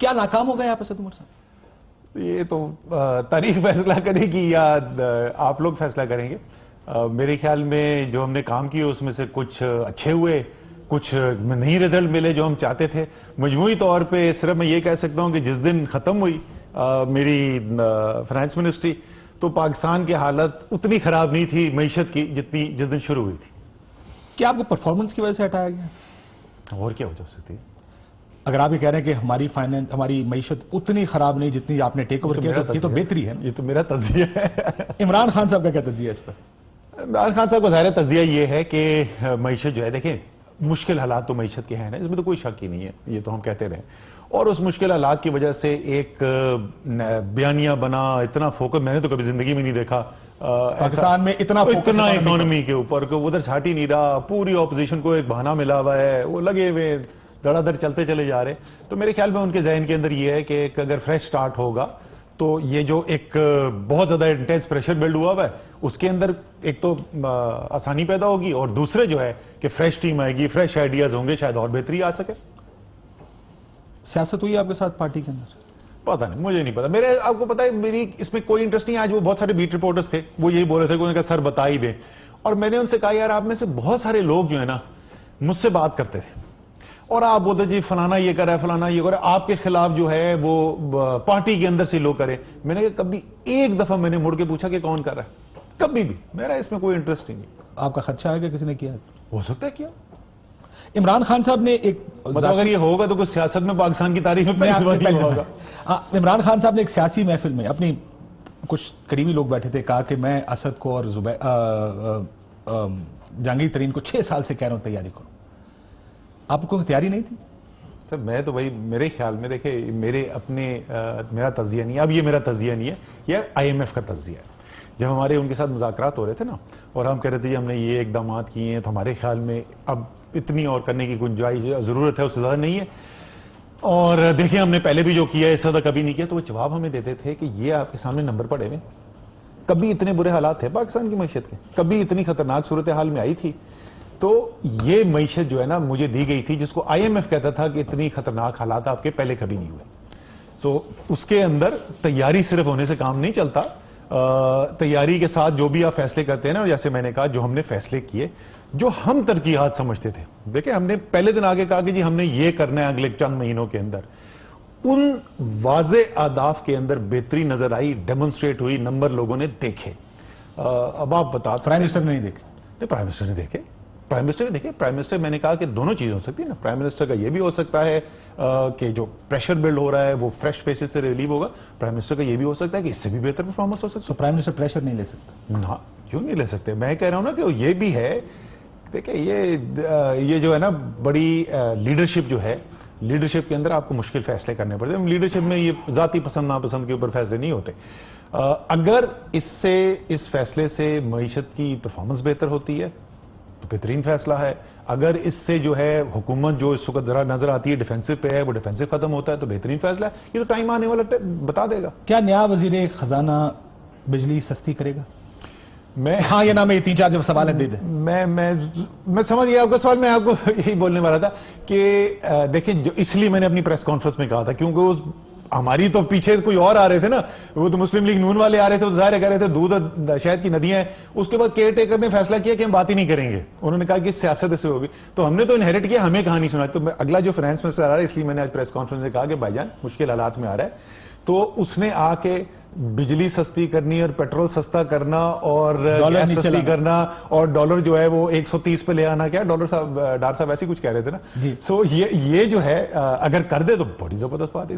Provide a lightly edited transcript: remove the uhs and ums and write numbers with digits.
क्या नाकाम हो गए आप असद उमर साहब? ये तो तारीख फैसला करेगी या आप लोग फैसला करेंगे। मेरे ख्याल में जो हमने काम किए उसमें से कुछ अच्छे हुए, कुछ नहीं रिजल्ट मिले जो हम चाहते थे। मजमूई तौर पे सिर्फ मैं ये कह सकता हूं कि जिस दिन खत्म हुई मेरी फाइनेंस मिनिस्ट्री, तो पाकिस्तान की हालत उतनी खराब नहीं थी मईशत की जितनी जिस दिन शुरू हुई थी। क्या आपको परफॉर्मेंस की वजह से हटाया गया? और क्या वजह से थी? अगर आप ये कह रहे हैं कि हमारी मईशत उतनी खराब नहीं जितनी आपने टेक ओवर किया, तो ये तो बेहतरी है। ये तो मेरा तज्जिया है। इमरान खान साहब का क्या तज्जिया है इस पर? इमरान खान साहब का ज़ाहिर तज्जिया ये है कि मईशत जो है, देखें मुश्किल हालात तो मईशत के हैं ना, इसमें तो कोई शक ही नहीं है, ये तो हम कहते रहे। और उस मुश्किल हालात की वजह से एक बयानिया बना, इतना फोकस मैंने तो कभी जिंदगी में नहीं देखा पाकिस्तान में इतना इकोनॉमी के ऊपर, उधर छाट ही नहीं रहा। पूरी ऑपोजिशन को एक बहाना मिला हुआ है, वो लगे हुए धड़ाधड़ चलते चले जा रहे। तो मेरे ख्याल में उनके जहन के अंदर ये है कि अगर फ्रेश स्टार्ट होगा तो ये जो एक बहुत ज्यादा इंटेंस प्रेशर बिल्ड हुआ है उसके अंदर एक तो आसानी पैदा होगी, और दूसरे जो है कि फ्रेश टीम आएगी, फ्रेश आइडियाज होंगे, शायद और बेहतरी आ सके। सियासत हुई आपके साथ पार्टी के अंदर? पता नहीं, मुझे नहीं पता। मेरे आपको पता है मेरी इसमें कोई इंटरेस्ट नहीं। आज वो बहुत सारे बीट रिपोर्टर्स थे, वो यही बोल रहे थे कि उनका सर बता ही दें, और मैंने उनसे कहा यार आप में से बहुत सारे लोग जो है ना मुझसे बात करते थे और आप बोलते जी फलाना ये कर रहा है, फलाना ये कर रहा है, आपके खिलाफ जो है वो पार्टी के अंदर से लोग करे। मैंने कहा कभी एक दफा मैंने मुड़ के पूछा कि कौन कर रहा है? कभी भी। मेरा इसमें कोई इंटरेस्ट ही नहीं। आपका खदशा है कि किसी ने किया? हो सकता है किया। इमरान खान साहब ने एक अगर ये होगा तो कुछ सियासत में पाकिस्तान की तारीख में पहली होगा। इमरान खान साहब ने एक सियासी महफिल में अपनी कुछ करीबी लोग बैठे थे, कहा कि मैं असद को और जहांगीर तरीन को 6 साल से कह रहा हूं तैयारी करो। आपको तैयारी नहीं थी? सर मैं तो भाई मेरे ख्याल में देखे मेरे अपने मेरा तज्जिया नहीं है, अब ये मेरा तज्जिया नहीं है, ये IMF का तज्जिया है। जब हमारे उनके साथ मुज़ाकरात हो रहे थे ना और हम कह रहे थे हमने ये इक़दामात किए हैं, तो हमारे ख्याल में अब इतनी और करने की गुंजाइश ज़रूरत है, उससे ज़्यादा नहीं है। और देखिए हमने पहले भी जो किया है इससे ज़्यादा कभी नहीं किया। तो वो जवाब हमें देते थे कि ये आपके सामने नंबर पड़े हुए, कभी इतने बुरे हालात थे पाकिस्तान की मईशत के, कभी इतनी खतरनाक सूरत हाल में आई थी। तो ये मईशत जो है ना मुझे दी गई थी, जिसको IMF कहता था कि इतनी खतरनाक हालात आपके पहले कभी नहीं हुए। सो उसके अंदर तैयारी सिर्फ होने से काम नहीं चलता। तैयारी के साथ जो भी आप फैसले करते हैं ना, और जैसे मैंने कहा जो हमने फैसले किए, जो हम तरजीहात समझते थे, देखिए हमने पहले दिन आगे कहा कि जी हमने ये करना है अगले चंद महीनों के अंदर, उन वाज़े आदाफ के अंदर बेहतरी नजर आई, डेमोन्स्ट्रेट हुई, नंबर लोगों ने देखे। अब आप बता सकते, प्राइम मिनिस्टर ने नहीं देखे? नहीं, प्राइम मिनिस्टर ने देखे। प्राइम मिनिस्टर ने देखे। प्राइम मिनिस्टर मैंने कहा कि दोनों चीजें हो सकती है ना। प्राइम मिनिस्टर का ये भी हो सकता है कि जो प्रेशर बिल्ड हो रहा है वो फ्रेश फेसेस से रिलीव होगा। प्राइम मिनिस्टर का ये भी हो सकता है कि इससे भी बेहतर परफॉर्मेंस हो सकता है। तो प्राइम मिनिस्टर प्रेशर नहीं ले सकता? हाँ, क्यों नहीं ले सकते? मैं कह रहा हूं ना कि ये भी है। देखिए ये जो है ना बड़ी लीडरशिप जो है, लीडरशिप के अंदर आपको मुश्किल फैसले करने पड़ते हैं। लीडरशिप में ये जाती पसंद नापसंद के ऊपर फैसले नहीं होते। अगर इस फैसले से मईशत की परफॉर्मेंस बेहतर होती है तो बेहतरीन फैसला है। अगर इससे जो है हुकूमत जो इस वक्त नजर आती है डिफेंसिव पे है, वो डिफेंसिव खत्म होता है तो बेहतरीन फैसला है। ये तो टाइम आने वाला बता देगा। क्या नया वजीर खजाना बिजली सस्ती करेगा? मैं हाँ या ना में 3-4 जब सवाल है दे दे। मैं समझ गया आपका सवाल। मैं आपको यही बोलने वाला था कि देखिए जो इसलिए मैंने अपनी प्रेस कॉन्फ्रेंस में कहा था क्योंकि उस हमारी तो पीछे कोई और आ रहे थे ना, वो तो मुस्लिम लीग नून वाले आ रहे थे, तो जाहिर कह रहे थे दूध शहद की नदियां हैं। उसके बाद केयर टेकर ने फैसला किया कि हम बात ही नहीं करेंगे। उन्होंने कहा कि सियासत ऐसे होगी, तो हमने तो इनहेरिट किया, हमें कहानी सुनाई। तो अगला जो फाइनेंस मिनिस्टर आ रहा है, इसलिए मैंने आज प्रेस कॉन्फ्रेंस में कहा कि भाईजान मुश्किल हालात में आ रहा है, तो उसने आके बिजली सस्ती करनी और पेट्रोल सस्ता करना और गैस सस्ती करना और डॉलर जो है वो 130 पे ले आना, क्या डॉलर साहब डार साहब ऐसे कुछ कह रहे थे ना। सो ये जो है अगर कर दे तो बड़ी जबरदस्त बात है।